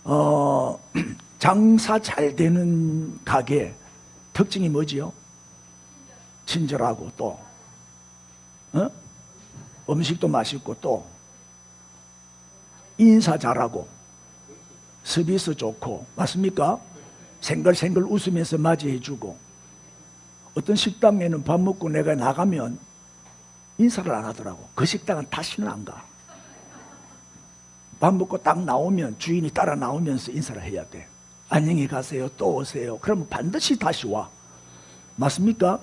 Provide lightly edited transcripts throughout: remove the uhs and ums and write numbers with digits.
어, 장사 잘 되는 가게 특징이 뭐지요? 친절하고 또 음식도 맛있고 또 인사 잘하고 서비스 좋고 맞습니까? 생글생글 웃으면서 맞이해주고. 어떤 식당에는 밥 먹고 내가 나가면 인사를 안 하더라고. 그 식당은 다시는 안 가. 밥 먹고 딱 나오면 주인이 따라 나오면서 인사를 해야 돼. 안녕히 가세요, 또 오세요. 그러면 반드시 다시 와. 맞습니까?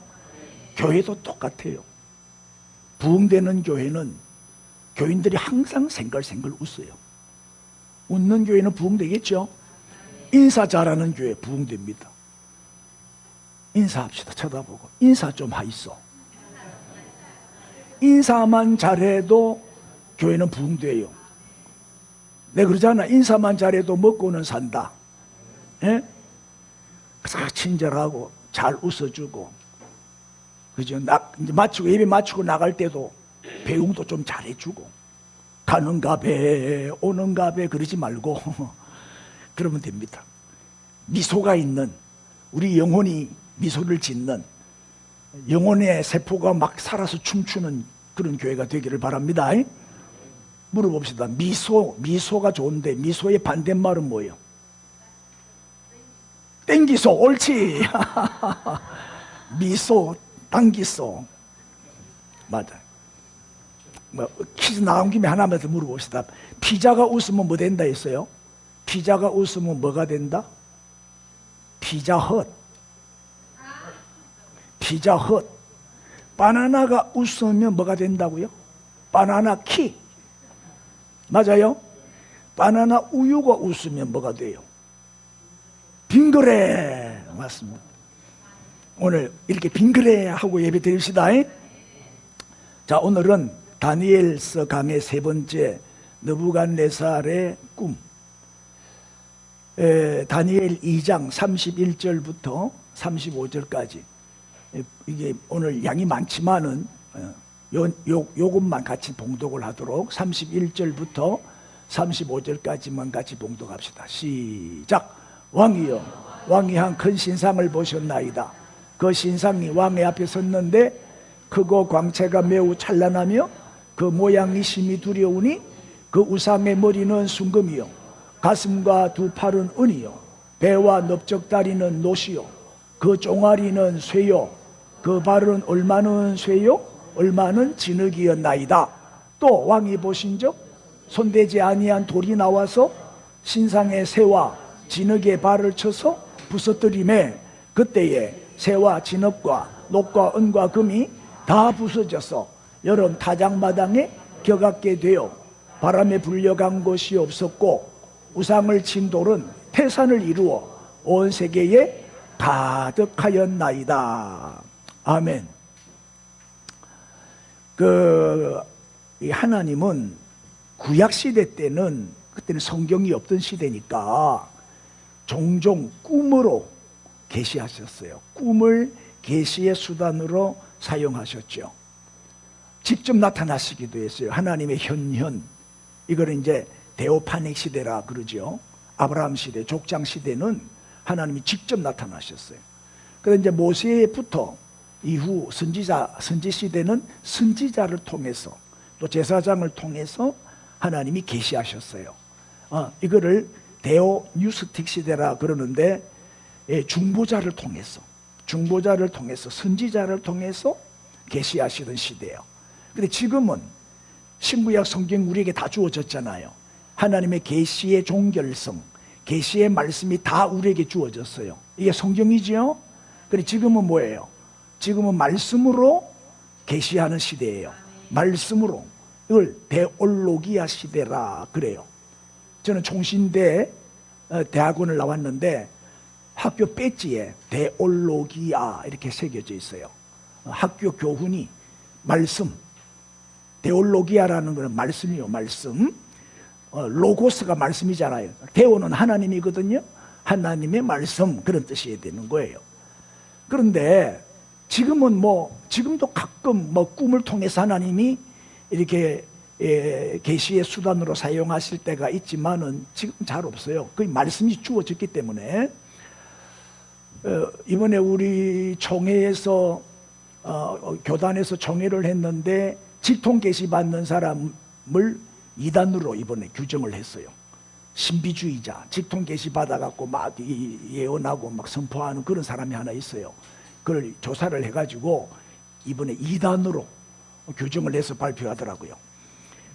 교회도 똑같아요. 부흥되는 교회는 교인들이 항상 생글생글 웃어요. 웃는 교회는 부흥되겠죠? 인사 잘하는 교회 부흥됩니다. 인사합시다. 쳐다보고 인사 좀 하이소. 인사만 잘해도 교회는 부흥돼요. 내가 그러잖아. 인사만 잘해도 먹고는 산다. 예? 그래서 친절하고 잘 웃어주고, 그죠? 이제 마치고 예배 마치고 나갈 때도 배웅도 좀 잘해주고, 가는가 배 오는가 배 그러지 말고 그러면 됩니다. 미소가 있는, 우리 영혼이 미소를 짓는, 영혼의 세포가 막 살아서 춤추는 그런 교회가 되기를 바랍니다. 물어봅시다. 미소가 좋은데 미소의 반대말은 뭐예요? 땡기소. 옳지. 미소, 당기소. 맞아. 뭐 퀴즈 나온 김에 하나만 더 물어봅시다. 피자가 웃으면 뭐 된다 했어요? 피자가 웃으면 뭐가 된다? 피자헛. 피자헛. 바나나가 웃으면 뭐가 된다고요? 바나나 키. 맞아요? 바나나 우유가 웃으면 뭐가 돼요? 빙그레. 맞습니다. 오늘 이렇게 빙그레 하고 예배 드립시다. 자, 오늘은 다니엘서 강의 세 번째, 느부갓네살의 꿈. 다니엘 2장 31절부터 35절까지. 이게 오늘 양이 많지만은 요것만 같이 봉독을 하도록 31절부터 35절까지만 같이 봉독합시다. 시작. 왕이여, 왕이 한 큰 신상을 보셨나이다. 그 신상이 왕의 앞에 섰는데 크고 광채가 매우 찬란하며 그 모양이 심히 두려우니 그 우상의 머리는 순금이요 가슴과 두 팔은 은이요 배와 넓적다리는 노시요 그 종아리는 쇠요 그 발은 얼마는 쇠요 얼마는 진흙이었나이다. 또 왕이 보신즉 손대지 아니한 돌이 나와서 신상의 새와 진흙의 발을 쳐서 부서뜨리매 그때에 새와 진흙과 녹과 은과 금이 다 부서져서 여름 타작마당에 겨같게 되어 바람에 불려간 것이 없었고 우상을 친 돌은 태산을 이루어 온 세계에 가득하였나이다. 아멘. 이 하나님은 구약시대 때는, 그때는 성경이 없던 시대니까 종종 꿈으로 계시하셨어요. 꿈을 계시의 수단으로 사용하셨죠. 직접 나타나시기도 했어요. 하나님의 현현. 이거를 이제 데오파닉 시대라 그러죠. 아브라함 시대, 족장 시대는 하나님이 직접 나타나셨어요. 그런데 이제 모세부터 이후 선지 시대는 선지자를 통해서 또 제사장을 통해서 하나님이 계시하셨어요. 이거를 데오뉴스틱 시대라 그러는데 중보자를 통해서 선지자를 통해서 계시하시던 시대예요. 근데 지금은 신구약 성경 우리에게 다 주어졌잖아요. 하나님의 계시의 종결성, 계시의 말씀이 다 우리에게 주어졌어요. 이게 성경이지요. 근데 지금은 뭐예요? 지금은 말씀으로 계시하는 시대예요. 말씀으로. 이걸 데올로기아 시대라 그래요. 저는 총신대 대학원을 나왔는데 학교 배지에 데올로기아 이렇게 새겨져 있어요. 학교 교훈이 말씀. 데올로기아라는 것은 말씀이요, 말씀. 로고스가 말씀이잖아요. 데오는 하나님이거든요. 하나님의 말씀, 그런 뜻이 되는 거예요. 그런데 지금은 지금도 가끔 꿈을 통해서 하나님이 이렇게 계시의 수단으로 사용하실 때가 있지만은 지금 잘 없어요. 그 말씀이 주어졌기 때문에. 이번에 우리 총회에서 교단에서 총회를 했는데 직통 계시 받는 사람을 이단으로 이번에 규정을 했어요. 신비주의자, 직통 계시 받아갖고 막 예언하고 막 선포하는 그런 사람이 하나 있어요. 그걸 조사를 해가지고 이번에 이단으로 규정을 해서 발표하더라고요.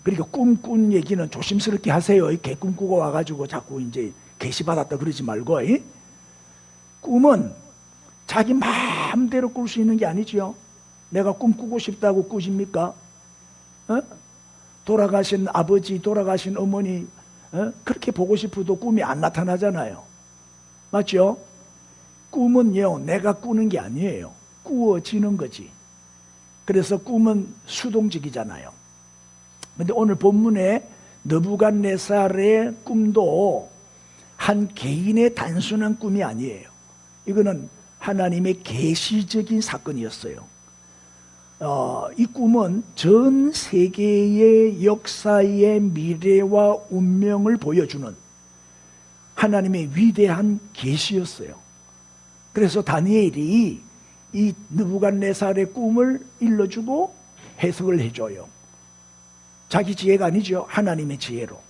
그러니까 꿈꾼 얘기는 조심스럽게 하세요. 개 꿈꾸고 와가지고 자꾸 이제 계시 받았다 그러지 말고. 꿈은 자기 마음대로 꿀 수 있는 게 아니지요. 내가 꿈꾸고 싶다고 꾸십니까? 돌아가신 아버지, 돌아가신 어머니 그렇게 보고 싶어도 꿈이 안 나타나잖아요. 맞죠? 꿈은요, 내가 꾸는 게 아니에요. 꾸어지는 거지. 그래서 꿈은 수동적이잖아요. 근데 오늘 본문에 느부갓네살의 꿈도 한 개인의 단순한 꿈이 아니에요. 이거는 하나님의 계시적인 사건이었어요. 이 꿈은 전 세계의 역사의 미래와 운명을 보여주는 하나님의 위대한 계시였어요. 그래서 다니엘이 이 느부갓네살의 꿈을 일러주고 해석을 해줘요. 자기 지혜가 아니죠. 하나님의 지혜로.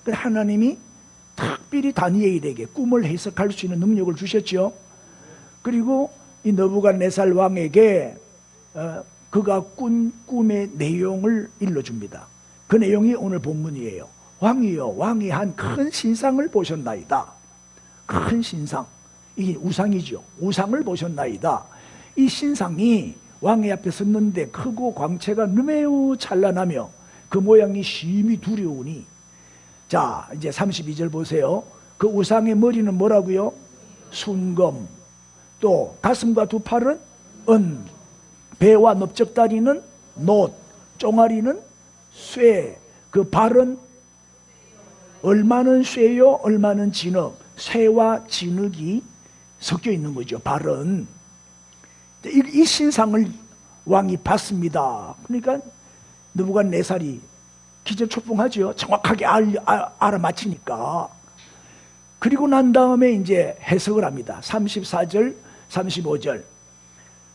그래서 하나님이 특별히 다니엘에게 꿈을 해석할 수 있는 능력을 주셨죠. 그리고 이 느부갓네살 왕에게 그가 꾼 꿈의 내용을 일러줍니다. 그 내용이 오늘 본문이에요. 왕이여, 왕이 한 큰 신상을 보셨나이다. 큰 신상. 이게 우상이죠. 우상을 보셨나이다. 이 신상이 왕의 앞에 섰는데 크고 광채가 매우 찬란하며 그 모양이 심히 두려우니. 자, 이제 32절 보세요. 그 우상의 머리는 뭐라고요? 순금. 또 가슴과 두 팔은 은, 배와 넓적다리는 놋, 종아리는 쇠. 그 발은 얼마는 쇠요, 얼마는 진흙. 쇠와 진흙이 섞여 있는 거죠. 발은. 이 신상을 왕이 봤습니다. 그러니까 느부갓네살이 기절초풍하죠. 정확하게 알아맞히니까. 그리고 난 다음에 이제 해석을 합니다. 34절, 35절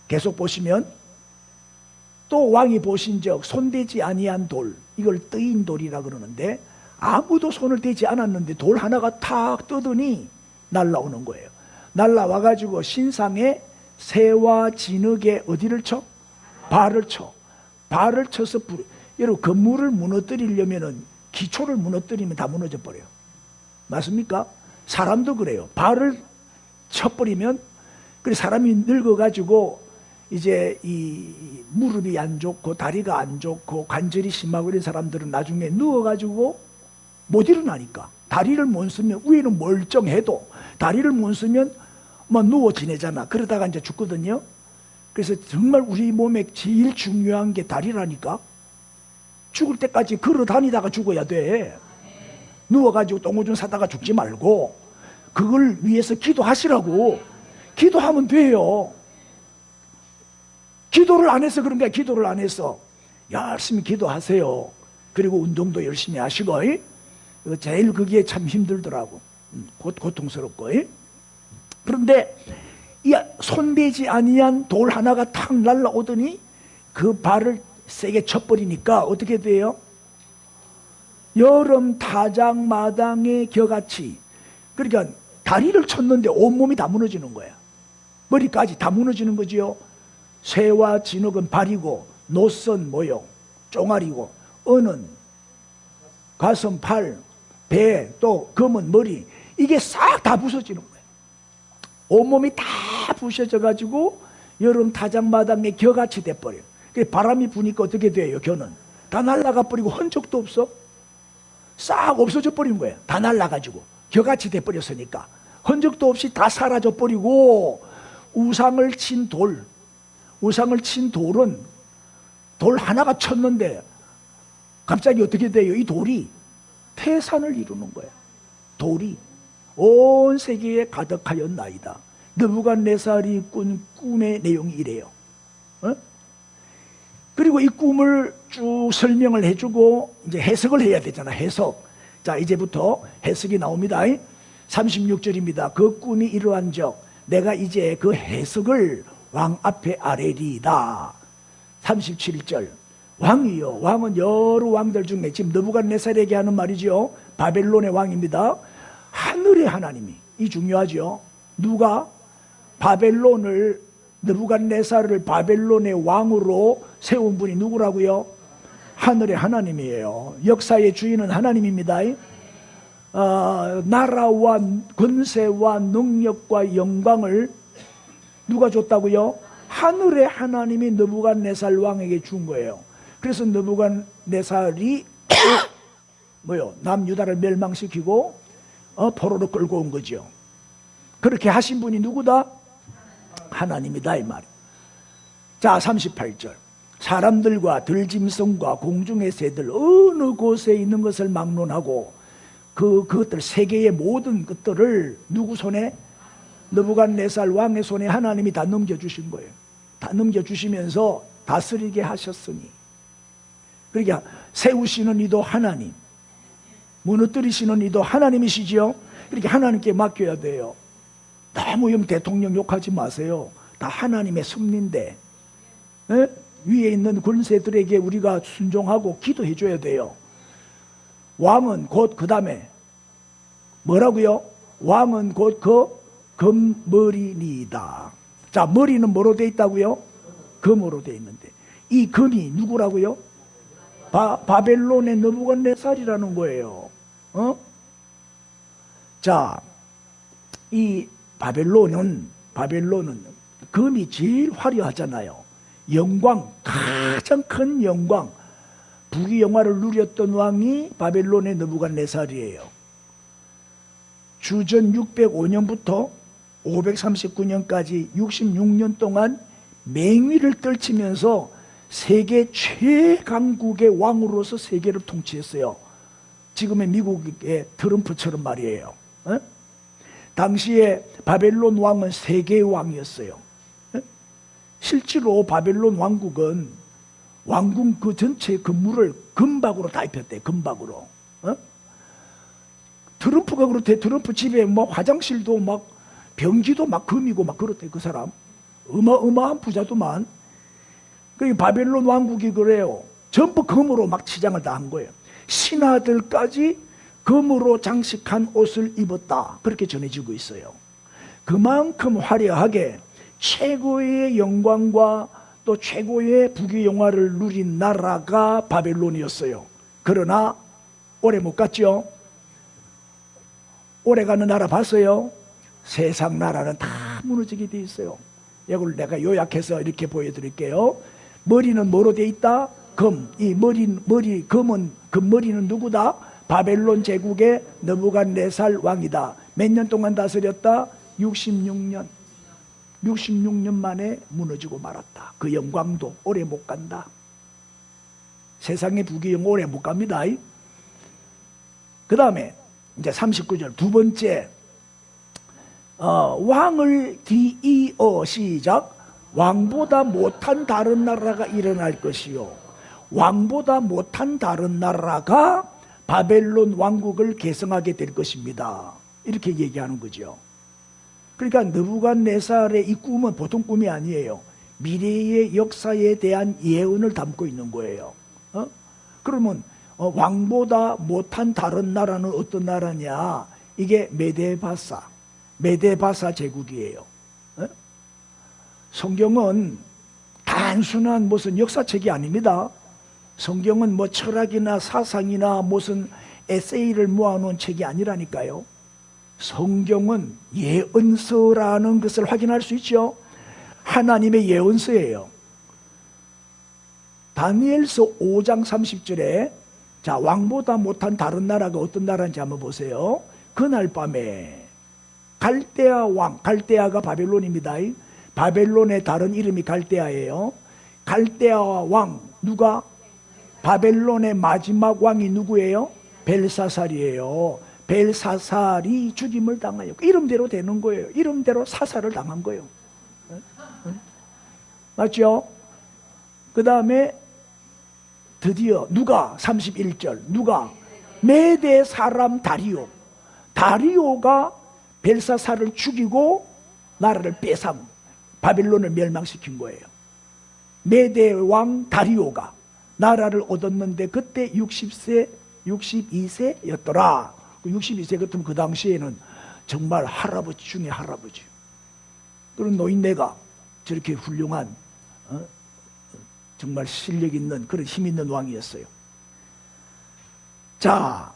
계속 보시면 또 왕이 보신 적 손대지 아니한 돌, 이걸 뜨인 돌이라 그러는데 아무도 손을 대지 않았는데 돌 하나가 탁 뜨더니 날라오는 거예요. 날라와가지고 신상에 새와 진흙에 어디를 쳐? 발을 쳐. 발을 쳐서 여러분 건물을 무너뜨리려면은 기초를 무너뜨리면 다 무너져 버려요. 맞습니까? 사람도 그래요. 발을 쳐버리면, 그래 사람이 늙어가지고 이제 이 무릎이 안 좋고 다리가 안 좋고 관절이 심하고 이런 사람들은 나중에 누워가지고 못 일어나니까. 다리를 못 쓰면, 위에는 멀쩡해도 다리를 못 쓰면 뭐 누워 지내잖아. 그러다가 이제 죽거든요. 그래서 정말 우리 몸에 제일 중요한 게 다리라니까. 죽을 때까지 걸어 다니다가 죽어야 돼. 누워가지고 똥오줌 싸다가 죽지 말고 그걸 위해서 기도하시라고. 기도하면 돼요. 기도를 안 해서 그런 거야. 기도를 안 해서 열심히 기도하세요. 그리고 운동도 열심히 하시고. 제일 그게 참 힘들더라고. 고통스럽고. 그런데 이 손대지 아니한 돌 하나가 탁 날라오더니 그 발을 세게 쳐버리니까 어떻게 돼요? 여름 타작마당의 겨같이. 그러니까 다리를 쳤는데 온몸이 다 무너지는 거야. 머리까지 다 무너지는 거지요. 쇠와 진흙은 발이고 노선 모형 종아리고 은은 가슴, 팔, 배, 또 검은 머리, 이게 싹 다 부서지는 거예요. 온몸이 다 부셔져 가지고 여름 타작마당의 겨같이 돼버려요. 바람이 부니까 어떻게 돼요? 겨는 다 날아가 버리고 흔적도 없어. 싹 없어져 버린 거예요. 다 날아가지고 겨같이 돼버렸으니까 흔적도 없이 다 사라져 버리고, 우상을 친 돌, 우상을 친 돌은 돌 하나가 쳤는데 갑자기 어떻게 돼요? 이 돌이 태산을 이루는 거예요. 돌이 온 세계에 가득하였나이다. 느부갓네살이 꾼 꿈의 내용이 이래요. 그리고 이 꿈을 쭉 설명을 해주고 이제 해석을 해야 되잖아. 해석. 자, 이제부터 해석이 나옵니다. 36절입니다. 그 꿈이 이러한적 내가 이제 그 해석을 왕 앞에 아뢰리이다. 37절 왕이요, 왕은 여러 왕들 중에 지금 느부갓네살에게 하는 말이죠. 바벨론의 왕입니다. 하늘의 하나님이, 이 중요하죠. 누가 바벨론을, 느부갓네살을 바벨론의 왕으로 세운 분이 누구라고요? 하늘의 하나님이에요. 역사의 주인은 하나님입니다. 나라와 권세와 능력과 영광을 누가 줬다고요? 하늘의 하나님이 느부갓네살 왕에게 준 거예요. 그래서 느부갓네살이 뭐요? 남유다를 멸망시키고 포로로 끌고 온 거죠. 그렇게 하신 분이 누구다? 하나님이다, 이 말이에요. 자, 38절 사람들과 들짐승과 공중의 새들 어느 곳에 있는 것을 막론하고 그것들 세계의 모든 것들을 누구 손에? 느부갓네살 왕의 손에 하나님이 다 넘겨주신 거예요. 다 넘겨주시면서 다스리게 하셨으니, 그러니까 세우시는 이도 하나님, 무너뜨리시는 이도 하나님이시지요. 그렇게 하나님께 맡겨야 돼요. 너무 대통령 욕하지 마세요. 다 하나님의 섭리인데, 에? 위에 있는 권세들에게 우리가 순종하고 기도해 줘야 돼요. 왕은 곧 그 다음에 뭐라고요? 왕은 곧 그 금머리니이다. 자, 머리는 뭐로 돼 있다고요? 금으로 돼 있는데 이 금이 누구라고요? 바벨론의 느부갓네살이라는 거예요. 자, 이 바벨론은 금이 제일 화려하잖아요. 영광, 가장 큰 영광, 부귀 영화를 누렸던 왕이 바벨론의 느부갓네살이에요. 주전 605년부터 539년까지 66년 동안 맹위를 떨치면서 세계 최강국의 왕으로서 세계를 통치했어요. 지금의 미국의 트럼프처럼 말이에요. 당시에 바벨론 왕은 세계의 왕이었어요. 실제로 바벨론 왕국은 왕궁 그 전체 건물을 금박으로 다 입혔대. 금박으로. 트럼프가 그렇대. 트럼프 집에 뭐 화장실도 막 변기도 막 금이고 막 그렇대. 그 사람 어마어마한 부자도만. 그 바벨론 왕국이 그래요. 전부 금으로 막 치장을 다 한 거예요. 신하들까지 금으로 장식한 옷을 입었다. 그렇게 전해지고 있어요. 그만큼 화려하게 최고의 영광과 또 최고의 부귀 영화를 누린 나라가 바벨론이었어요. 그러나 오래 못 갔죠. 오래 가는 나라 봤어요? 세상 나라는 다 무너지게 돼 있어요. 이걸 내가 요약해서 이렇게 보여드릴게요. 머리는 뭐로 돼 있다? 금. 이 금은, 금머리는 누구다? 바벨론 제국의 느부갓네살 왕이다. 몇 년 동안 다스렸다? 66년. 66년 만에 무너지고 말았다. 그 영광도 오래 못 간다. 세상의 부귀영 오래 못 갑니다. 그 다음에 이제 39절 두 번째, 왕을 뒤이어 시작. 왕보다 못한 다른 나라가 일어날 것이요, 왕보다 못한 다른 나라가 바벨론 왕국을 계승하게 될 것입니다. 이렇게 얘기하는 거죠. 그러니까 느부갓네살의 이 꿈은 보통 꿈이 아니에요. 미래의 역사에 대한 예언을 담고 있는 거예요. 그러면 왕보다 못한 다른 나라는 어떤 나라냐? 이게 메데바사 제국이에요. 성경은 단순한 무슨 역사책이 아닙니다. 성경은 뭐 철학이나 사상이나 무슨 에세이를 모아놓은 책이 아니라니까요. 성경은 예언서라는 것을 확인할 수 있죠. 하나님의 예언서예요. 다니엘서 5장 30절에 자, 왕보다 못한 다른 나라가 어떤 나라인지 한번 보세요. 그날 밤에 갈대아 왕, 갈대아가 바벨론입니다. 바벨론의 다른 이름이 갈대아예요. 갈대아 왕, 누가? 바벨론의 마지막 왕이 누구예요? 벨사살이에요. 벨사살이 죽임을 당하여 이름대로 되는 거예요. 이름대로 사살을 당한 거예요. 맞죠? 그 다음에 드디어 누가 31절 누가 메대 사람 다리오가 벨사살을 죽이고 나라를 빼앗아 바벨론을 멸망시킨 거예요. 메대 왕 다리오가 나라를 얻었는데 그때 60세 62세였더라 62세 같으면 그 당시에는 정말 할아버지 중에 할아버지. 그런 노인네가 저렇게 훌륭한 정말 실력 있는 그런 힘 있는 왕이었어요. 자,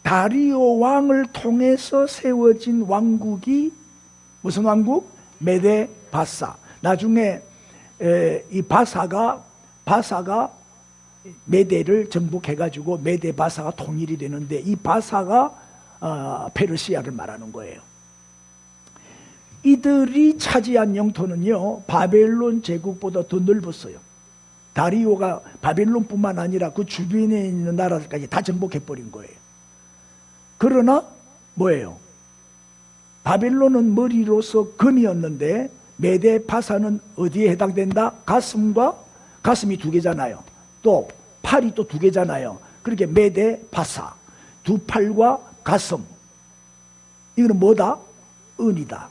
다리오 왕을 통해서 세워진 왕국이 무슨 왕국? 메데 바사. 나중에 이 바사가 메데를 정복해가지고 메데 바사가 통일이 되는데 이 바사가 페르시아를 말하는 거예요. 이들이 차지한 영토는요 바벨론 제국보다 더 넓었어요. 다리오가 바벨론뿐만 아니라 그 주변에 있는 나라들까지 다 정복해버린 거예요. 그러나 뭐예요? 바벨론은 머리로서 금이었는데 메데 바사는 어디에 해당된다? 가슴이 두 개잖아요. 또 팔이 또 두 개잖아요. 그렇게 메데 바사 두 팔과 가슴. 이거는 뭐다? 은이다.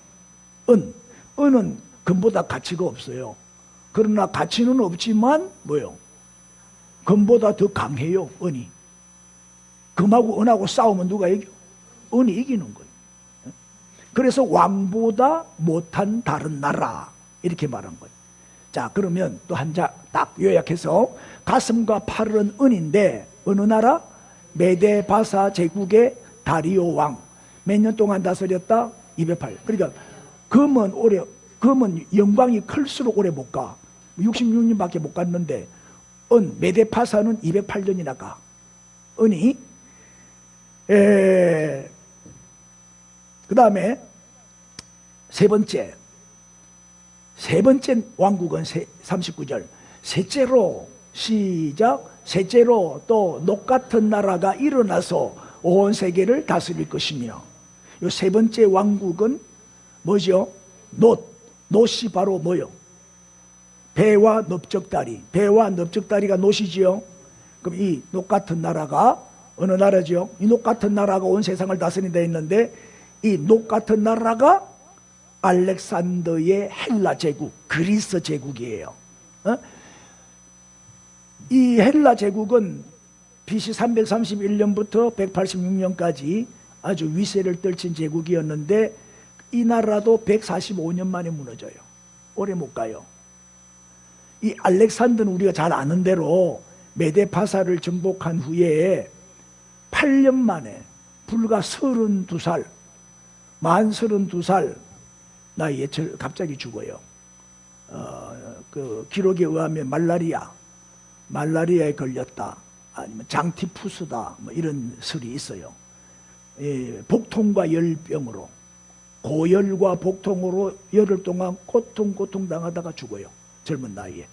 은은 금보다 가치가 없어요. 그러나 가치는 없지만 뭐요? 금보다 더 강해요. 은이. 금하고 은하고 싸우면 누가 이겨? 은이 이기는 거예요. 그래서 왕보다 못한 다른 나라 이렇게 말한 거예요. 자, 그러면 또 한 자 딱 요약해서 가슴과 팔은 은인데 어느 나라? 메데 바사 제국의 다리오 왕. 몇 년 동안 다스렸다? 208. 그러니까 금은 영광이 클수록 오래 못 가. 66년밖에 못 갔는데 메데 바사는 208년이나 가. 은이 그 다음에 세 번째 왕국은 39절 셋째로 시작 셋째로 또 녹 같은 나라가 일어나서 온 세계를 다스릴 것이며 이 세 번째 왕국은 뭐죠? 놋이 바로 뭐요? 배와 넓적다리. 배와 넓적다리가 놋이지요. 그럼 이 녹 같은 나라가 어느 나라죠? 이 녹 같은 나라가 온 세상을 다스린다 했는데 이 녹 같은 나라가 알렉산더의 헬라 제국, 그리스 제국이에요. 이 헬라 제국은 BC 331년부터 186년까지 아주 위세를 떨친 제국이었는데 이 나라도 145년 만에 무너져요. 오래 못 가요. 이 알렉산더는 우리가 잘 아는 대로 메데파사를 정복한 후에 8년 만에 불과 32살 만 32살 나이에 갑자기 죽어요. 그 기록에 의하면 말라리아에 걸렸다 아니면 장티푸스다 뭐 이런 설이 있어요. 복통과 열병으로 고열과 복통으로 열흘 동안 고통당하다가 죽어요. 젊은 나이에.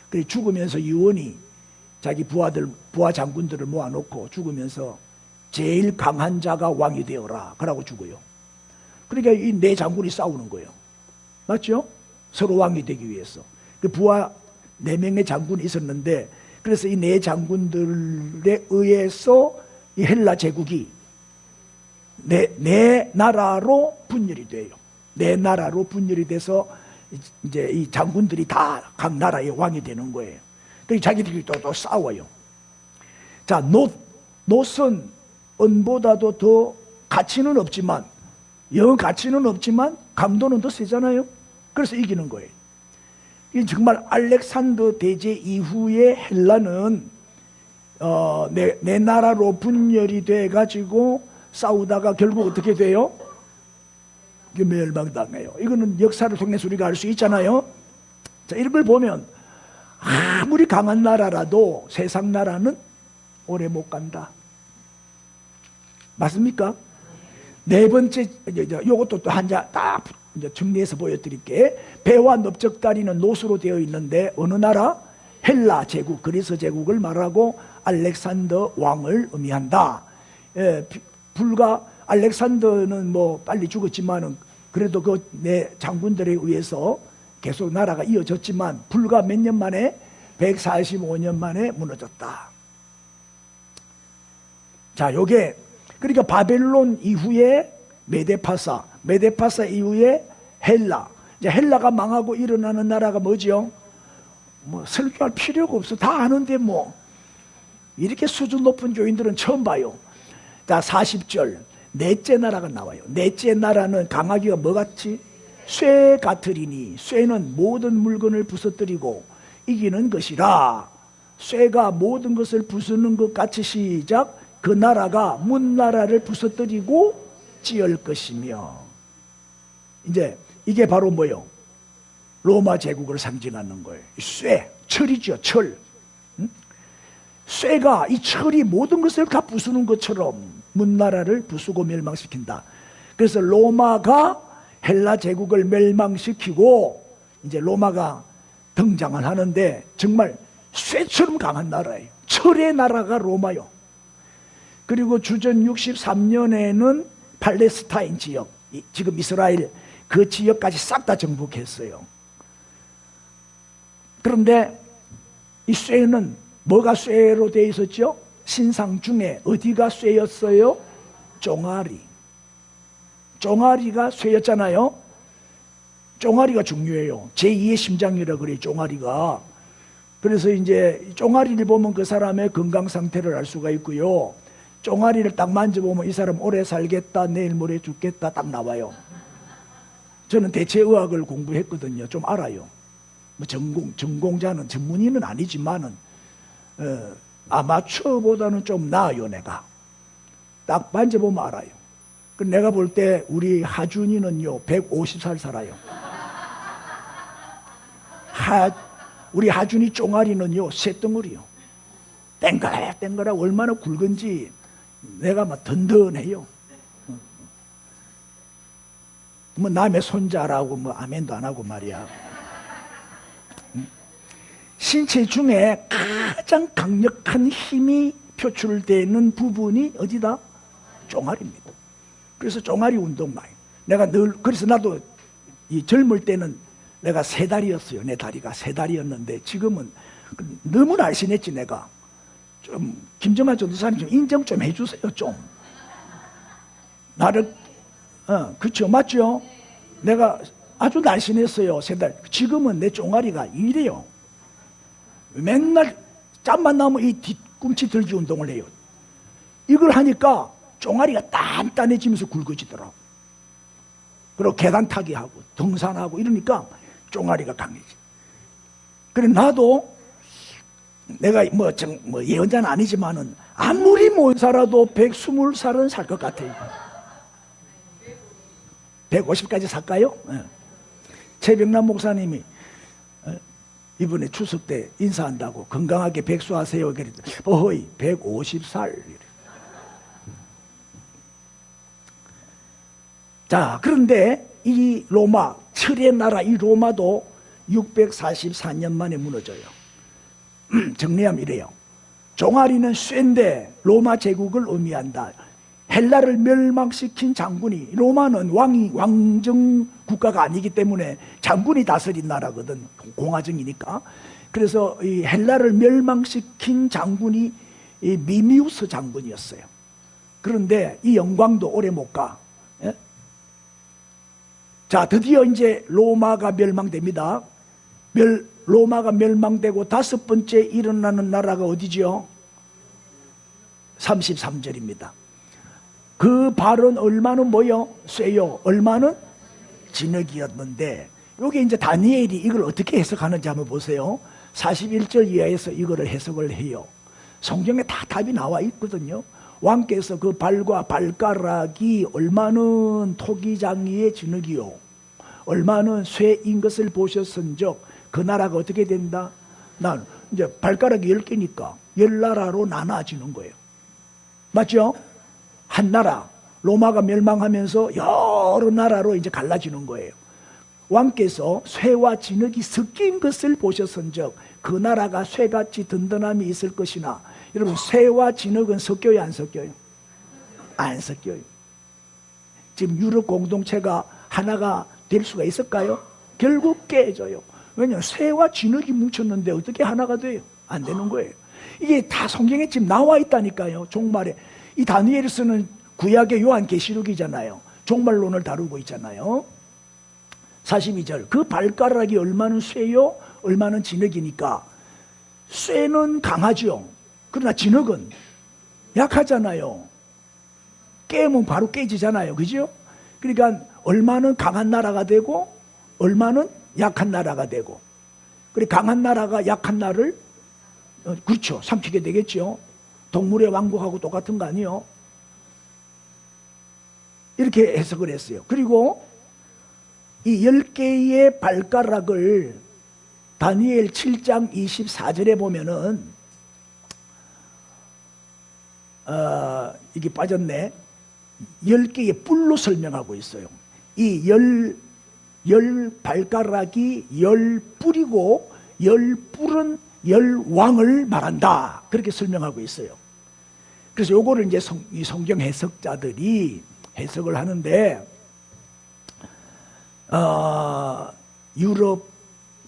그래 죽으면서 유언이 자기 부하 장군들을 모아놓고 죽으면서 제일 강한 자가 왕이 되어라 그러고 죽어요. 그러니까 이 네 장군이 싸우는 거예요. 맞죠? 서로 왕이 되기 위해서. 그 부하 4명의 장군이 있었는데 그래서 이 네 장군들에 의해서 이 헬라 제국이 네 나라로 분열이 돼요. 네 나라로 분열이 돼서 이제 이 장군들이 다 각 나라의 왕이 되는 거예요. 그래서 자기들이 또 싸워요. 자, 놋은 은보다도 더 가치는 없지만 영 가치는 없지만 강도는 더 세잖아요. 그래서 이기는 거예요. 이 정말 알렉산더 대제 이후에 헬라는 내 나라로 분열이 돼 가지고 싸우다가 결국 어떻게 돼요? 멸망당해요. 이거는 역사를 통해서 우리가 알 수 있잖아요. 자, 이런 걸 보면 아무리 강한 나라라도 세상 나라는 오래 못 간다. 맞습니까? 네 번째, 요것도 또 한 자 딱 정리해서 보여드릴게. 배와 넓적다리는 놋으로 되어 있는데 어느 나라? 헬라 제국, 그리스 제국을 말하고 알렉산더 왕을 의미한다. 불과 알렉산더는 뭐 빨리 죽었지만은 그래도 그 내 장군들에 의해서 계속 나라가 이어졌지만 불과 몇 년 만에 145년 만에 무너졌다. 자, 요게 그러니까 바벨론 이후에 메데파사, 메데파사 이후에 헬라. 이제 헬라가 망하고 일어나는 나라가 뭐죠? 뭐 설교할 필요가 없어. 다 아는데 뭐 이렇게 수준 높은 교인들은 처음 봐요. 자, 40절 넷째 나라가 나와요. 넷째 나라는 강하기가 뭐 같지? 쇠 같으리니 쇠는 모든 물건을 부서뜨리고 이기는 것이라. 쇠가 모든 것을 부수는 것 같이 시작. 그 나라가 문나라를 부서뜨리고 찌을 것이며. 이제 이게 바로 뭐요? 로마 제국을 상징하는 거예요. 쇠, 철이죠, 철. 쇠가 이 철이 모든 것을 다 부수는 것처럼 문나라를 부수고 멸망시킨다. 그래서 로마가 헬라 제국을 멸망시키고 이제 로마가 등장을 하는데 정말 쇠처럼 강한 나라예요. 철의 나라가 로마요. 그리고 주전 63년에는 팔레스타인 지역, 지금 이스라엘 그 지역까지 싹 다 정복했어요. 그런데 이 쇠는 뭐가 쇠로 되어 있었죠? 신상 중에 어디가 쇠였어요? 종아리. 종아리가 쇠였잖아요. 종아리가 중요해요. 제2의 심장이라 그래요, 종아리가. 그래서 이제 종아리를 보면 그 사람의 건강 상태를 알 수가 있고요. 종아리를 딱 만져보면 이 사람 오래 살겠다, 내일 모레 죽겠다 딱 나와요. 저는 대체의학을 공부했거든요. 좀 알아요. 뭐 전공자는, 전문의는 아니지만은 아마추어보다는 좀 나아요. 내가 딱 만져보면 알아요. 그 내가 볼 때 우리 하준이는요 150살 살아요. 우리 하준이 종아리는요 쇳덩어리요. 땡그라 얼마나 굵은지 내가 막 든든해요. 뭐 남의 손자라고 뭐 아멘도 안 하고 말이야. 신체 중에 가장 강력한 힘이 표출되는 부분이 어디다? 종아리입니다. 그래서 종아리 운동 많이. 내가 늘 그래서 나도 이 젊을 때는 내가 세 다리였어요. 내 다리가 세 다리였는데 지금은 너무 날씬했지. 내가 좀 김정한 전도사님 좀 인정 좀 해주세요. 좀 나를 그렇죠, 맞죠? 내가 아주 날씬했어요. 세 달. 지금은 내 종아리가 이래요. 맨날 짬만 나면 이 뒤꿈치 들기 운동을 해요. 이걸 하니까 종아리가 단단해지면서 굵어지더라고. 그리고 계단 타기 하고 등산하고 이러니까 종아리가 강해지. 그래 나도 내가 뭐 예언자는 아니지만은 아무리 못 살아도 120살은 살 것 같아요. 150까지 살까요? 네. 최병남 목사님이 이번에 추석 때 인사한다고 건강하게 백수하세요. 그랬더니 어허이 150살. 자, 그런데 이 로마, 철의 나라 이 로마도 644년 만에 무너져요. 정리하면 이래요. 종아리는 쇠인데 로마 제국을 의미한다. 헬라를 멸망시킨 장군이, 로마는 왕정 국가가 아니기 때문에 장군이 다스린 나라거든. 공화정이니까. 그래서 이 헬라를 멸망시킨 장군이 이 미미우스 장군이었어요. 그런데 이 영광도 오래 못 가. 예? 자, 드디어 이제 로마가 멸망됩니다. 로마가 멸망되고 다섯 번째 일어나는 나라가 어디죠? 33절입니다. 그 발은 얼마는 뭐요? 쇠요. 얼마는? 진흙이었는데, 여기 이제 다니엘이 이걸 어떻게 해석하는지 한번 보세요. 41절 이하에서 이거를 해석을 해요. 성경에 다 답이 나와 있거든요. 왕께서 그 발과 발가락이 얼마는 토기장이의 진흙이요 얼마는 쇠인 것을 보셨은즉 그 나라가 어떻게 된다? 난 이제 발가락이 10개니까 10나라로 나눠지는 거예요. 맞죠? 한 나라, 로마가 멸망하면서 여러 나라로 이제 갈라지는 거예요. 왕께서 쇠와 진흙이 섞인 것을 보셨은즉 그 나라가 쇠같이 든든함이 있을 것이나, 여러분 쇠와 진흙은 섞여요, 안 섞여요? 안 섞여요. 지금 유럽 공동체가 하나가 될 수가 있을까요? 결국 깨져요. 왜냐하면 쇠와 진흙이 뭉쳤는데 어떻게 하나가 돼요? 안 되는 거예요. 이게 다 성경에 지금 나와 있다니까요. 종말에 이 다니엘이 쓰는 구약의 요한계시록이잖아요. 종말론을 다루고 있잖아요. 42절, 그 발가락이 얼마는 쇠요 얼마는 진흙이니까. 쇠는 강하죠. 그러나 진흙은 약하잖아요. 깨면 바로 깨지잖아요. 그죠? 그러니까 얼마는 강한 나라가 되고 얼마는 약한 나라가 되고. 그래, 강한 나라가 약한 나라를 그렇죠, 삼키게 되겠죠. 동물의 왕국하고 똑같은 거 아니에요? 이렇게 해석을 했어요. 그리고 이 10개의 발가락을 다니엘 7장 24절에 보면은 이게 빠졌네. 10개의 뿔로 설명하고 있어요. 이 열 발가락이 10뿔이고 10뿔은 10왕을 말한다. 그렇게 설명하고 있어요. 그래서 요거를 이제 이 성경 해석자들이 해석을 하는데, 유럽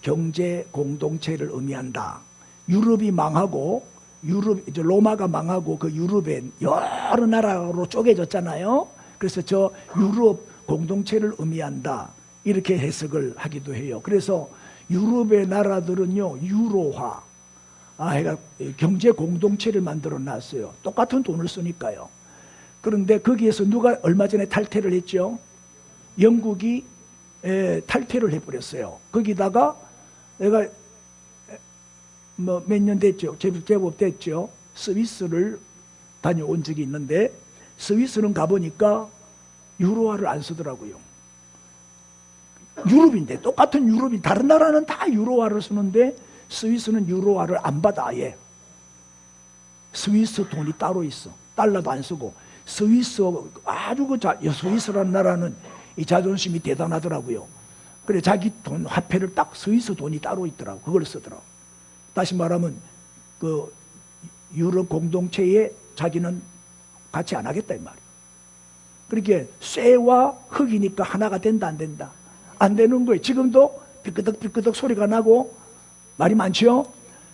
경제 공동체를 의미한다. 유럽이 망하고 이제 로마가 망하고 그 유럽의 여러 나라로 쪼개졌잖아요. 그래서 저 유럽 공동체를 의미한다. 이렇게 해석을 하기도 해요. 그래서 유럽의 나라들은요, 유로화, 경제 공동체를 만들어 놨어요. 똑같은 돈을 쓰니까요. 그런데 거기에서 누가 얼마 전에 탈퇴를 했죠? 영국이 탈퇴를 해버렸어요. 거기다가 내가 뭐 몇 년 됐죠? 제법 됐죠? 스위스를 다녀온 적이 있는데, 스위스는 가보니까 유로화를 안 쓰더라고요. 유럽인데, 똑같은 유럽인, 다른 나라는 다 유로화를 쓰는데 스위스는 유로화를 안 받아. 아예 스위스 돈이 따로 있어. 달러도 안 쓰고. 스위스, 아주 스위스라는 나라는 이 자존심이 대단하더라고요. 그래, 자기 돈 화폐를 딱 스위스 돈이 따로 있더라고. 그걸 쓰더라고. 다시 말하면 그 유럽 공동체에 자기는 같이 안 하겠다 이 말이에요. 그렇게 쇠와 흙이니까 하나가 된다 안 된다? 안 되는 거예요. 지금도 삐끄덕삐끄덕 소리가 나고 말이 많죠.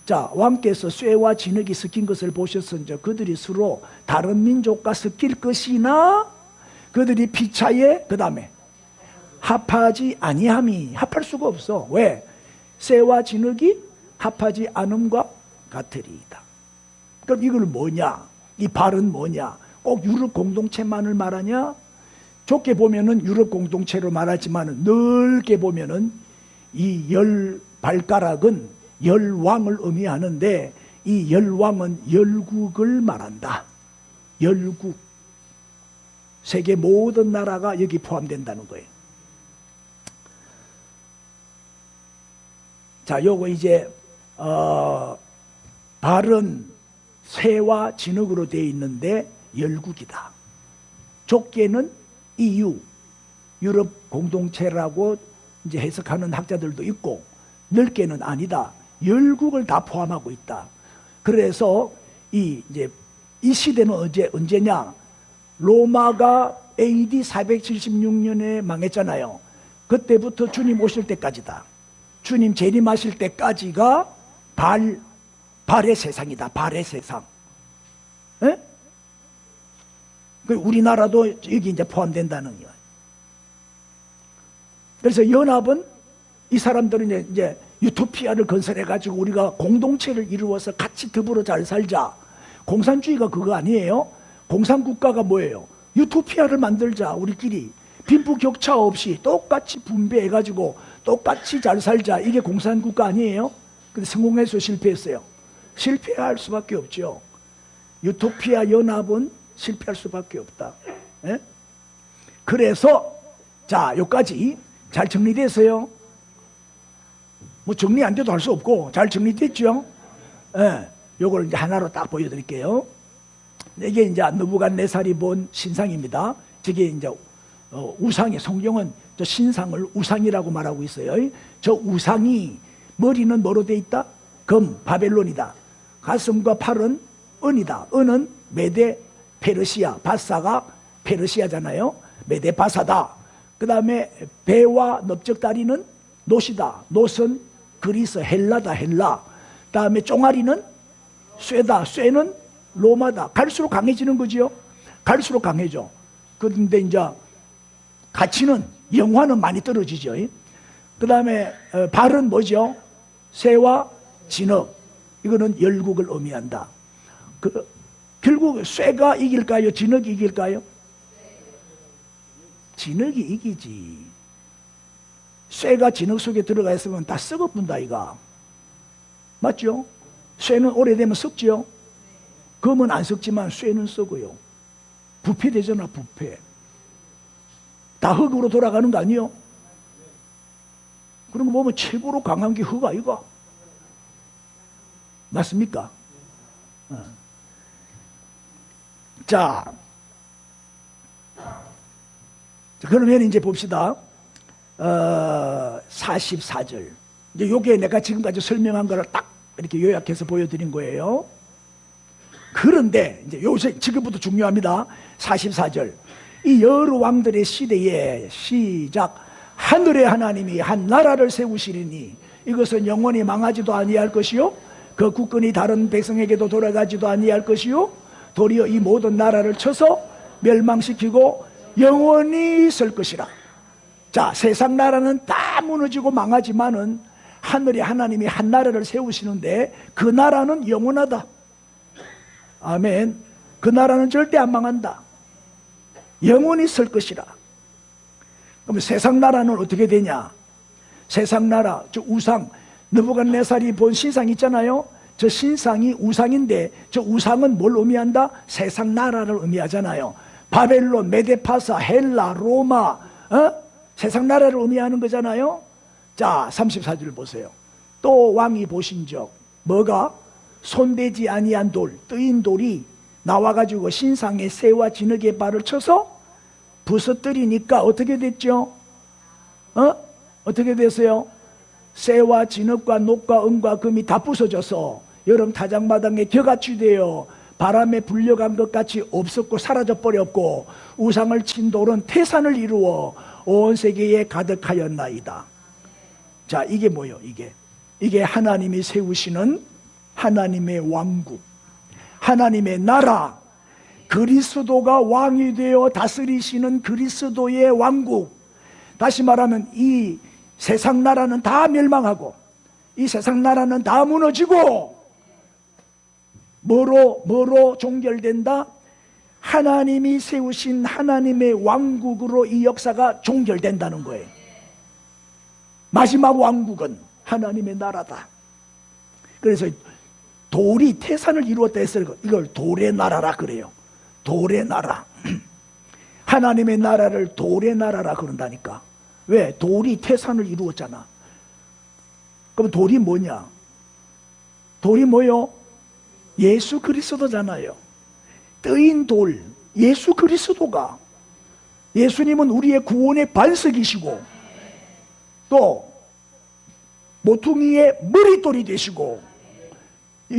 자, 왕께서 쇠와 진흙이 섞인 것을 보셨은즉 그들이 서로 다른 민족과 섞일 것이나 그들이 피차에 그 다음에 합하지 아니함이. 합할 수가 없어. 왜? 쇠와 진흙이 합하지 않음과 같으리이다. 그럼 이걸 뭐냐? 이 발은 뭐냐? 꼭 유럽 공동체만을 말하냐? 좁게 보면은 유럽 공동체로 말하지만 넓게 보면은 이 10발가락은 10왕을 의미하는데, 이 10왕은 10국을 말한다. 10국. 세계 모든 나라가 여기 포함된다는 거예요. 자, 요거 이제 발은 쇠와 진흙으로 되어 있는데 10국이다. 좁게는 EU, 유럽 공동체라고 이제 해석하는 학자들도 있고, 넓게는 아니다. 10국을 다 포함하고 있다. 그래서 이 시대는 언제냐? 로마가 AD 476년에 망했잖아요. 그때부터 주님 오실 때까지다. 주님 재림하실 때까지가 발의 세상이다. 발의 세상. 에? 우리나라도 여기 이제 포함된다는 거예요. 그래서 연합은 이 사람들은 이제 유토피아를 건설해가지고 우리가 공동체를 이루어서 같이 더불어 잘 살자. 공산주의가 그거 아니에요? 공산국가가 뭐예요? 유토피아를 만들자. 우리끼리 빈부격차 없이 똑같이 분배해가지고 똑같이 잘 살자. 이게 공산국가 아니에요? 근데 성공해서 실패했어요. 실패할 수밖에 없죠. 유토피아 연합은 실패할 수밖에 없다. 예? 그래서 자, 여기까지 잘 정리됐어요. 뭐 정리 안 돼도 할 수 없고 잘 정리됐죠? 예. 요걸 이제 하나로 딱 보여드릴게요. 이게 이제 느부갓네살이 본 신상입니다. 저게 이제 우상이, 성경은 저 신상을 우상이라고 말하고 있어요. 저 우상이 머리는 뭐로 돼 있다? 금, 바벨론이다. 가슴과 팔은 은이다. 은은 메데 페르시아, 바사가 페르시아잖아요. 메데 바사다. 그 다음에 배와 넓적다리는 노시다. 노은 그리스, 헬라다. 헬라. 그 다음에 종아리는 쇠다. 쇠는 로마다. 갈수록 강해지는 거지요. 갈수록 강해져. 그런데 이제 가치는, 영화는 많이 떨어지죠. 그 다음에 발은 뭐죠? 쇠와 진흙. 이거는 열국을 의미한다. 결국 쇠가 이길까요? 진흙이 이길까요? 진흙이 이기지. 쇠가 진흙 속에 들어가 있으면 다 썩어뿐다 이가. 맞죠? 쇠는 오래되면 썩죠. 금은 안 썩지만 쇠는 썩어요. 부패되잖아, 부패. 다 흙으로 돌아가는 거 아니요? 그런 거 보면 최고로 강한 게 흙 아이가? 맞습니까? 자, 그러면 이제 봅시다. 44절. 이제 요게 내가 지금까지 설명한 거를 딱 이렇게 요약해서 보여드린 거예요. 그런데 이제 요새 지금부터 중요합니다. 44절. 이 여러 왕들의 시대에 시작. 하늘의 하나님이 한 나라를 세우시리니 이것은 영원히 망하지도 아니할 것이요 그 국권이 다른 백성에게도 돌아가지도 아니할 것이요 도리어 이 모든 나라를 쳐서 멸망시키고 영원히 설 것이라. 자, 세상 나라는 다 무너지고 망하지만은 하늘의 하나님이 한 나라를 세우시는데 그 나라는 영원하다. 아멘. 그 나라는 절대 안 망한다. 영원히 설 것이라. 그럼 세상 나라는 어떻게 되냐? 세상 나라, 저 우상, 느부갓네살이 본 신상 있잖아요. 저 신상이 우상인데 저 우상은 뭘 의미한다? 세상 나라를 의미하잖아요. 바벨론, 메데파사, 헬라, 로마, 세상 나라를 의미하는 거잖아요. 자, 34절 보세요. 또 왕이 보신즉 뭐가? 손대지 아니한 돌, 뜨인 돌이 나와가지고 신상의 쇠와 진흙의 발을 쳐서 부서뜨리니까 어떻게 됐죠? 어떻게 됐어요? 쇠와 진흙과 녹과 은과 금이 다 부서져서 여름 타작마당에 겨같이 되어 바람에 불려간 것 같이 없었고 사라져 버렸고 우상을 친 돌은 태산을 이루어 온 세계에 가득하였나이다. 자, 이게 뭐예요? 이게 하나님이 세우시는 하나님의 왕국, 하나님의 나라, 그리스도가 왕이 되어 다스리시는 그리스도의 왕국. 다시 말하면 이 세상 나라는 다 멸망하고 이 세상 나라는 다 무너지고 뭐로 종결된다? 하나님이 세우신 하나님의 왕국으로 이 역사가 종결된다는 거예요. 마지막 왕국은 하나님의 나라다. 그래서 돌이 태산을 이루었다 했어요. 이걸 돌의 나라라 그래요. 돌의 나라. 하나님의 나라를 돌의 나라라 그런다니까. 왜? 돌이 태산을 이루었잖아. 그럼 돌이 뭐냐? 돌이 뭐요? 예수 그리스도잖아요. 뜨인 돌, 예수 그리스도가. 예수님은 우리의 구원의 반석이시고 또 모퉁이의 머릿돌이 되시고,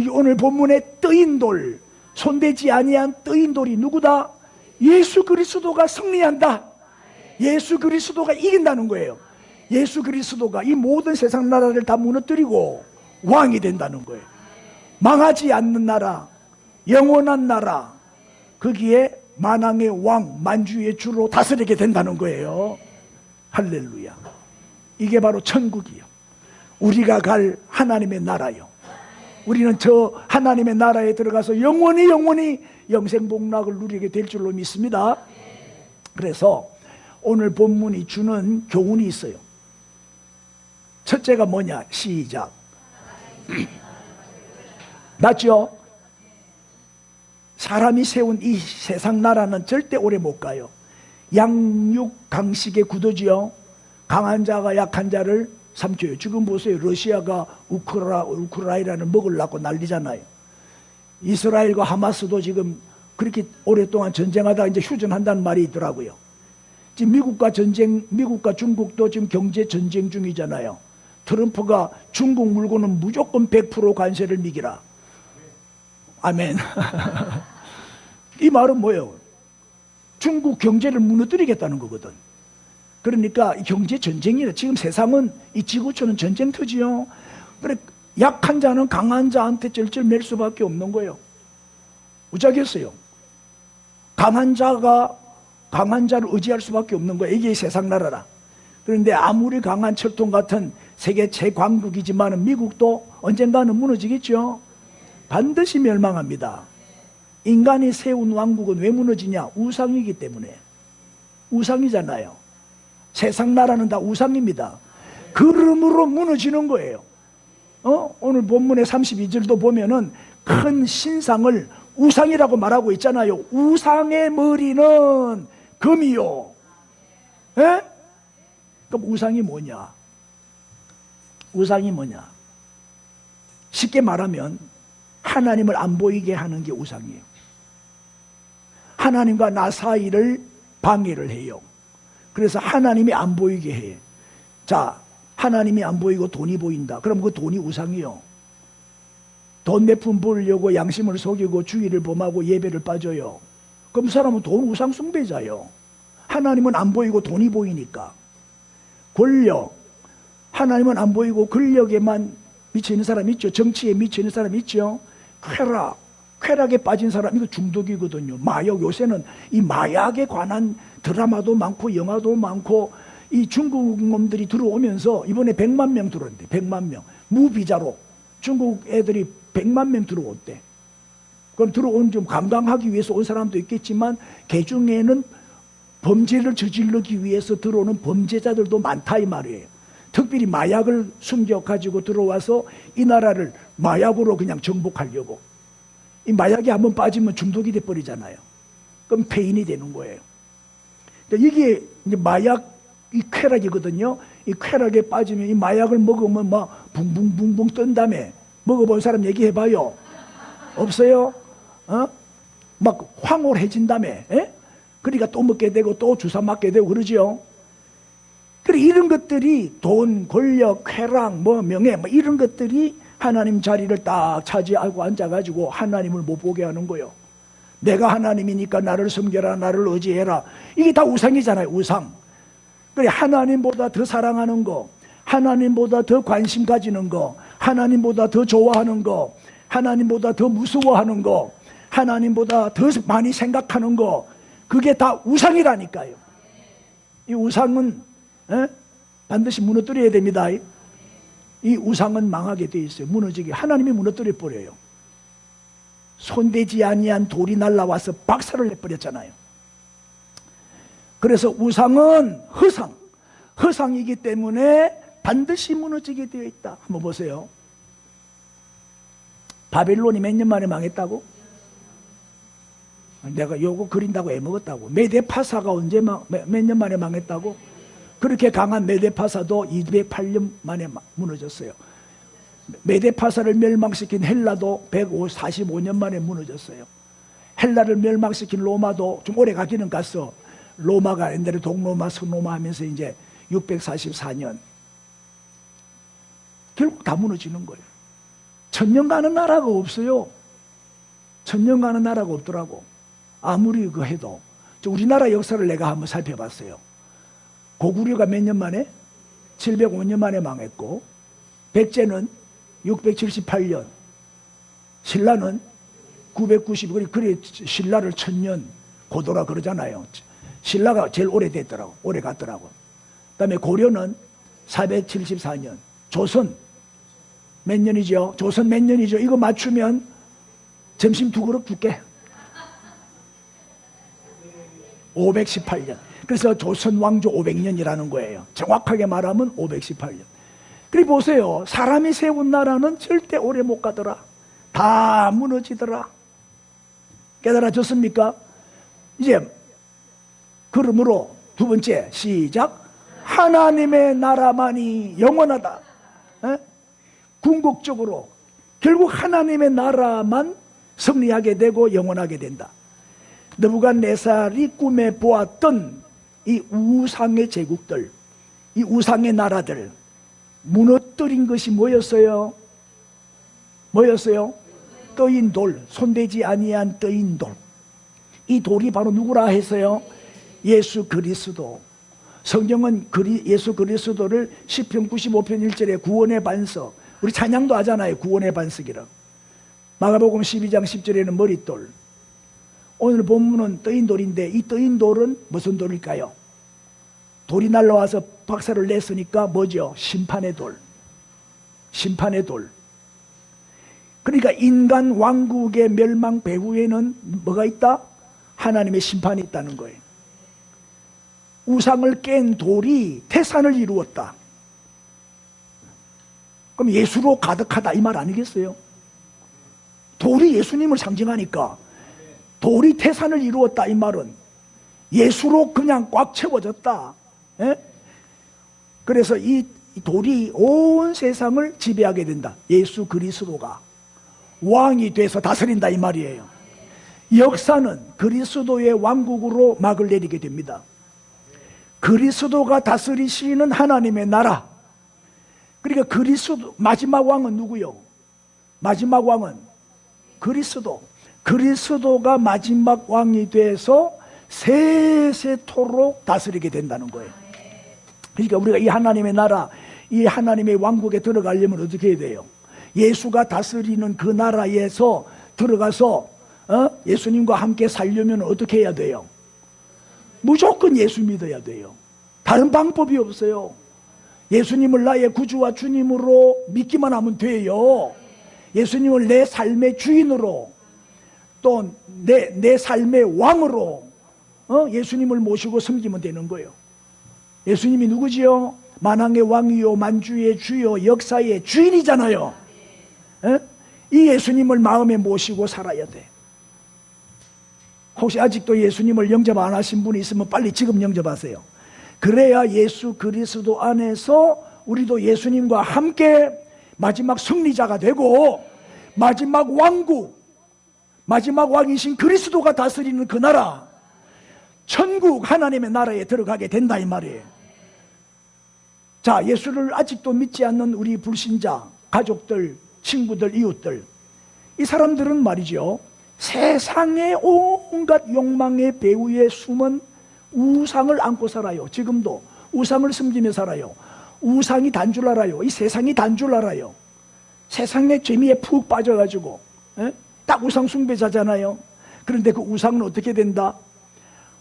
오늘 본문의 뜨인 돌, 손대지 아니한 뜨인 돌이 누구다? 예수 그리스도가 승리한다. 예수 그리스도가 이긴다는 거예요. 예수 그리스도가 이 모든 세상 나라를 다 무너뜨리고 왕이 된다는 거예요. 망하지 않는 나라, 영원한 나라, 거기에 만왕의 왕, 만주의 주로 다스리게 된다는 거예요. 할렐루야. 이게 바로 천국이요. 우리가 갈 하나님의 나라요. 우리는 저 하나님의 나라에 들어가서 영원히 영생복락을 누리게 될 줄로 믿습니다. 그래서 오늘 본문이 주는 교훈이 있어요. 첫째가 뭐냐? 시작. 맞죠? 사람이 세운 이 세상 나라는 절대 오래 못 가요. 양육강식에 굳어지요. 강한 자가 약한 자를 삼켜요. 지금 보세요. 러시아가 우크라이나를 먹으려고 난리잖아요. 이스라엘과 하마스도 지금 그렇게 오랫동안 전쟁하다가 이제 휴전한다는 말이 있더라고요. 지금 미국과 중국도 지금 경제 전쟁 중이잖아요. 트럼프가 중국 물건은 무조건 100% 관세를 매기라. 아멘. 이 말은 뭐예요? 중국 경제를 무너뜨리겠다는 거거든. 그러니까 경제 전쟁이라. 지금 세상은 이 지구촌은 전쟁터지요. 그래 약한 자는 강한 자한테 쩔쩔 맬 수밖에 없는 거예요. 어쩌겠어요? 강한 자를 의지할 수밖에 없는 거예요. 이게 세상 나라라. 그런데 아무리 강한 철통 같은 세계 최강국이지만 미국도 언젠가는 무너지겠죠. 반드시 멸망합니다. 인간이 세운 왕국은 왜 무너지냐? 우상이기 때문에. 우상이잖아요. 세상 나라는 다 우상입니다. 그러므로 무너지는 거예요. 오늘 본문의 32절도 보면은 큰 신상을 우상이라고 말하고 있잖아요. 우상의 머리는 금이요. 에? 그럼 우상이 뭐냐? 우상이 뭐냐? 쉽게 말하면 하나님을 안 보이게 하는 게 우상이에요. 하나님과 나 사이를 방해를 해요. 그래서 하나님이 안 보이게 해. 자, 하나님이 안 보이고 돈이 보인다. 그럼 그 돈이 우상이요. 돈 몇 푼 벌려고 양심을 속이고 주의를 범하고 예배를 빠져요. 그럼 그 사람은 돈 우상 숭배자요. 하나님은 안 보이고 돈이 보이니까. 권력, 하나님은 안 보이고 권력에만 미치는 사람 있죠. 정치에 미치는 사람 있죠. 쾌락에 빠진 사람, 이거 중독이거든요. 마약, 요새는 이 마약에 관한 드라마도 많고 영화도 많고, 이 중국 놈들이 들어오면서 이번에 100만 명 들어온대. 100만 명 무비자로 중국 애들이 100만 명 들어온대. 그럼 들어온 좀 관광하기 위해서 온 사람도 있겠지만 그 중에는 범죄를 저지르기 위해서 들어오는 범죄자들도 많다 이 말이에요. 특별히 마약을 숨겨 가지고 들어와서 이 나라를 마약으로 그냥 정복하려고. 이 마약에 한번 빠지면 중독이 돼 버리잖아요. 그럼 폐인이 되는 거예요. 이게 이제 마약 이 쾌락이거든요. 이 쾌락에 빠지면 이 마약을 먹으면 막 붕붕붕붕 뜬 다음에, 먹어본 사람 얘기해봐요. 없어요? 막 황홀해진 다음에, 그러니까 또 먹게 되고 또 주사 맞게 되고 그러죠. 그래, 이런 것들이 돈, 권력, 쾌락, 명예, 이런 것들이 하나님 자리를 딱 차지하고 앉아가지고 하나님을 못 보게 하는 거예요. 내가 하나님이니까 나를 섬겨라, 나를 의지해라. 이게 다 우상이잖아요, 우상. 그래, 하나님보다 더 사랑하는 거, 하나님보다 더 관심 가지는 거, 하나님보다 더 좋아하는 거, 하나님보다 더 무서워하는 거, 하나님보다 더 많이 생각하는 거, 그게 다 우상이라니까요. 이 우상은 반드시 무너뜨려야 됩니다. 이 우상은 망하게 돼 있어요. 무너지게. 하나님이 무너뜨려 버려요. 손대지 아니한 돌이 날라와서 박살을 내버렸잖아요. 그래서 우상은 허상이기 때문에 반드시 무너지게 되어 있다. 한번 보세요. 바벨론이 몇 년 만에 망했다고? 내가 요거 그린다고 애먹었다고. 메데파사가 몇 년 만에 망했다고? 그렇게 강한 메데파사도 208년 만에 무너졌어요. 메데파사를 멸망시킨 헬라도 145년 만에 무너졌어요. 헬라를 멸망시킨 로마도 좀 오래 가기는 갔어. 로마가 옛날에 동로마, 서로마 하면서 이제 644년. 결국 다 무너지는 거예요. 천년 가는 나라가 없어요. 천년 가는 나라가 없더라고. 아무리 그거 해도. 우리나라 역사를 내가 한번 살펴봤어요. 고구려가 몇 년 만에? 705년 만에 망했고, 백제는 678년, 신라는 990, 그래 신라를 1000년 고도라 그러잖아요. 신라가 제일 오래됐더라고. 오래 갔더라고. 그 다음에 고려는 474년. 조선 몇 년이죠? 조선 몇 년이죠? 이거 맞추면 점심 2그릇 줄게. 518년. 그래서 조선 왕조 500년이라는 거예요. 정확하게 말하면 518년. 그래 보세요. 사람이 세운 나라는 절대 오래 못 가더라. 다 무너지더라. 깨달아졌습니까? 이제 그러므로 두 번째 시작. 하나님의 나라만이 영원하다. 궁극적으로 결국 하나님의 나라만 승리하게 되고 영원하게 된다. 느부갓네살이 꿈에 보았던 이 우상의 제국들, 이 우상의 나라들 무너뜨린 것이 뭐였어요? 뭐였어요? 떠인 돌, 손대지 아니한 떠인 돌. 이 돌이 바로 누구라 했어요? 예수 그리스도. 성경은 예수 그리스도를 시편 95편 1절에 구원의 반석, 우리 찬양도 하잖아요. 구원의 반석이라고. 마가복음 12장 10절에는 머릿돌, 오늘 본문은 떠인 돌인데 이 떠인 돌은 무슨 돌일까요? 돌이 날라와서 박살을 냈으니까 뭐죠? 심판의 돌. 심판의 돌. 그러니까 인간 왕국의 멸망 배후에는 뭐가 있다? 하나님의 심판이 있다는 거예요. 우상을 깬 돌이 태산을 이루었다. 그럼 예수로 가득하다 이 말 아니겠어요? 돌이 예수님을 상징하니까 돌이 태산을 이루었다 이 말은 예수로 그냥 꽉 채워졌다. 예? 그래서 이 돌이 온 세상을 지배하게 된다. 예수 그리스도가 왕이 돼서 다스린다 이 말이에요. 역사는 그리스도의 왕국으로 막을 내리게 됩니다. 그리스도가 다스리시는 하나님의 나라. 그러니까 그리스도 마지막 왕은 누구요? 마지막 왕은 그리스도. 그리스도가 마지막 왕이 돼서 세세토록 다스리게 된다는 거예요. 그러니까 우리가 이 하나님의 나라, 이 하나님의 왕국에 들어가려면 어떻게 해야 돼요? 예수가 다스리는 그 나라에서 들어가서 예수님과 함께 살려면 어떻게 해야 돼요? 무조건 예수 믿어야 돼요. 다른 방법이 없어요. 예수님을 나의 구주와 주님으로 믿기만 하면 돼요. 예수님을 내 삶의 주인으로 또 내 삶의 왕으로 예수님을 모시고 섬기면 되는 거예요. 예수님이 누구지요? 만왕의 왕이요 만주의 주요 역사의 주인이잖아요. 이 예수님을 마음에 모시고 살아야 돼. 혹시 아직도 예수님을 영접 안 하신 분이 있으면 빨리 지금 영접하세요. 그래야 예수 그리스도 안에서 우리도 예수님과 함께 마지막 승리자가 되고 마지막 왕국, 마지막 왕이신 그리스도가 다스리는 그 나라, 천국 하나님의 나라에 들어가게 된다 이 말이에요. 자, 예수를 아직도 믿지 않는 우리 불신자, 가족들, 친구들, 이웃들, 이 사람들은 말이죠, 세상의 온갖 욕망의 배후에 숨은 우상을 안고 살아요. 지금도 우상을 섬기며 살아요. 우상이 단 줄 알아요. 이 세상이 단 줄 알아요. 세상의 재미에 푹 빠져가지고 딱 우상 숭배자잖아요. 그런데 그 우상은 어떻게 된다?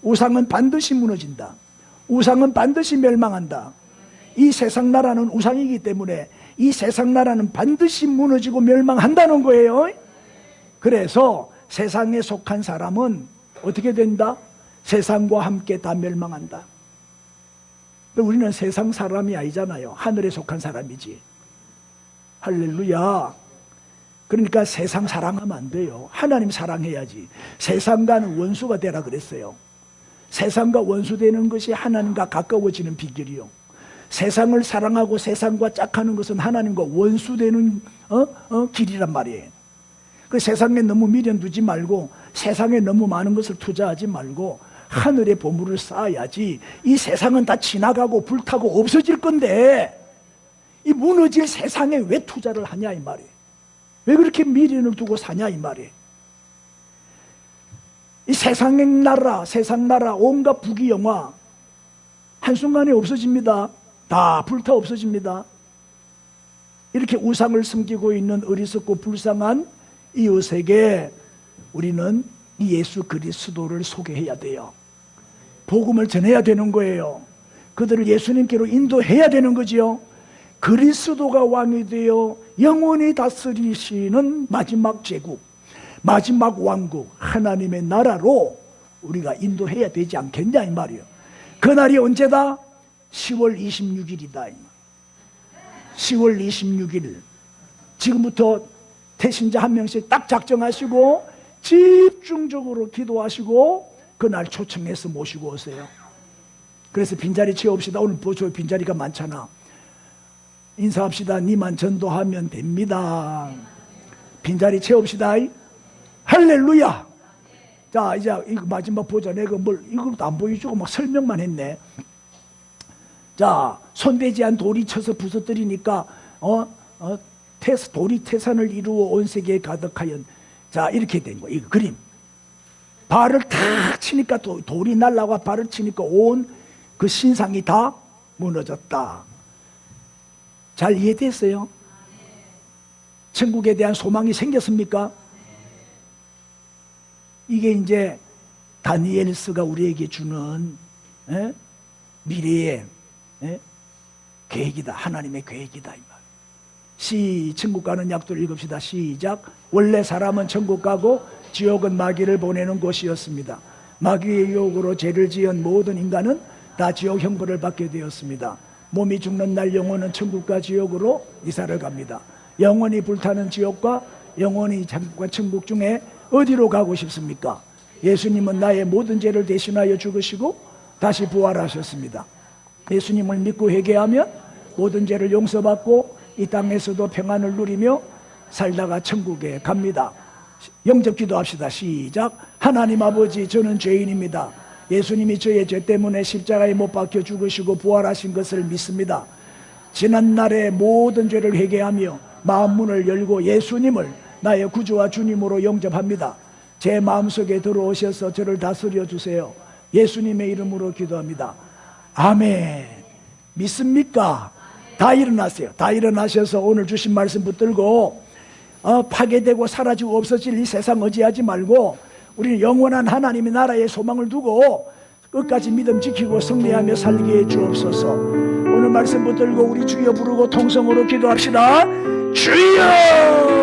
우상은 반드시 무너진다. 우상은 반드시 멸망한다. 이 세상 나라는 우상이기 때문에 이 세상 나라는 반드시 무너지고 멸망한다는 거예요. 그래서 세상에 속한 사람은 어떻게 된다? 세상과 함께 다 멸망한다. 우리는 세상 사람이 아니잖아요. 하늘에 속한 사람이지. 할렐루야. 그러니까 세상 사랑하면 안 돼요. 하나님 사랑해야지. 세상과는 원수가 되라 그랬어요. 세상과 원수되는 것이 하나님과 가까워지는 비결이요. 세상을 사랑하고 세상과 짝하는 것은 하나님과 원수되는 길이란 말이에요. 그 세상에 너무 미련 두지 말고 세상에 너무 많은 것을 투자하지 말고 하늘의 보물을 쌓아야지. 이 세상은 다 지나가고 불타고 없어질 건데 이 무너질 세상에 왜 투자를 하냐 이 말이에요. 왜 그렇게 미련을 두고 사냐 이 말이에요. 이 세상의 나라, 세상 나라 온갖 부귀영화 한순간에 없어집니다. 다 불타 없어집니다. 이렇게 우상을 섬기고 있는 어리석고 불쌍한 이웃에게 우리는 이 예수 그리스도를 소개해야 돼요. 복음을 전해야 되는 거예요. 그들을 예수님께로 인도해야 되는 거지요. 그리스도가 왕이 되어 영원히 다스리시는 마지막 제국, 마지막 왕국, 하나님의 나라로 우리가 인도해야 되지 않겠냐 이 말이에요. 그날이 언제다? 10월 26일이다. 10월 26일. 지금부터 태신자 한 명씩 딱 작정하시고 집중적으로 기도하시고 그날 초청해서 모시고 오세요. 그래서 빈자리 채웁시다. 오늘 보초 빈자리가 많잖아. 인사합시다. 니만 전도하면 됩니다. 빈자리 채웁시다. 할렐루야. 자, 이제 이거 마지막 보자. 내가 이것도 안 보여주고 막 설명만 했네. 자, 손대지 않은 돌이 쳐서 부서뜨리니까 돌이 태산을 이루어 온 세계에 가득하연. 자, 이렇게 된 거야. 이거 그림. 발을 탁 치니까 돌이 날라와 발을 치니까 온 그 신상이 다 무너졌다. 잘 이해됐어요? 천국에 대한 소망이 생겼습니까? 이게 이제 다니엘서가 우리에게 주는 미래의 계획이다. 하나님의 계획이다. 이 말. 천국 가는 약도를 읽읍시다. 시작. 원래 사람은 천국 가고 지옥은 마귀를 보내는 곳이었습니다. 마귀의 유혹으로 죄를 지은 모든 인간은 다 지옥 형벌을 받게 되었습니다. 몸이 죽는 날 영혼은 천국과 지옥으로 이사를 갑니다. 영원히 불타는 지옥과 영원히 천국과 천국 중에 어디로 가고 싶습니까? 예수님은 나의 모든 죄를 대신하여 죽으시고 다시 부활하셨습니다. 예수님을 믿고 회개하면 모든 죄를 용서받고 이 땅에서도 평안을 누리며 살다가 천국에 갑니다. 영접 기도합시다. 시작. 하나님 아버지, 저는 죄인입니다. 예수님이 저의 죄 때문에 십자가에 못 박혀 죽으시고 부활하신 것을 믿습니다. 지난날의 모든 죄를 회개하며 마음 문을 열고 예수님을 나의 구주와 주님으로 영접합니다. 제 마음속에 들어오셔서 저를 다스려 주세요. 예수님의 이름으로 기도합니다. 아멘. 믿습니까? 다 일어나세요. 다 일어나셔서 오늘 주신 말씀 붙들고 파괴되고 사라지고 없어질 이 세상 의지하지 말고 우리는 영원한 하나님의 나라의 소망을 두고 끝까지 믿음 지키고 승리하며 살게 해 주옵소서. 오늘 말씀 붙들고 우리 주여 부르고 통성으로 기도합시다. 주여!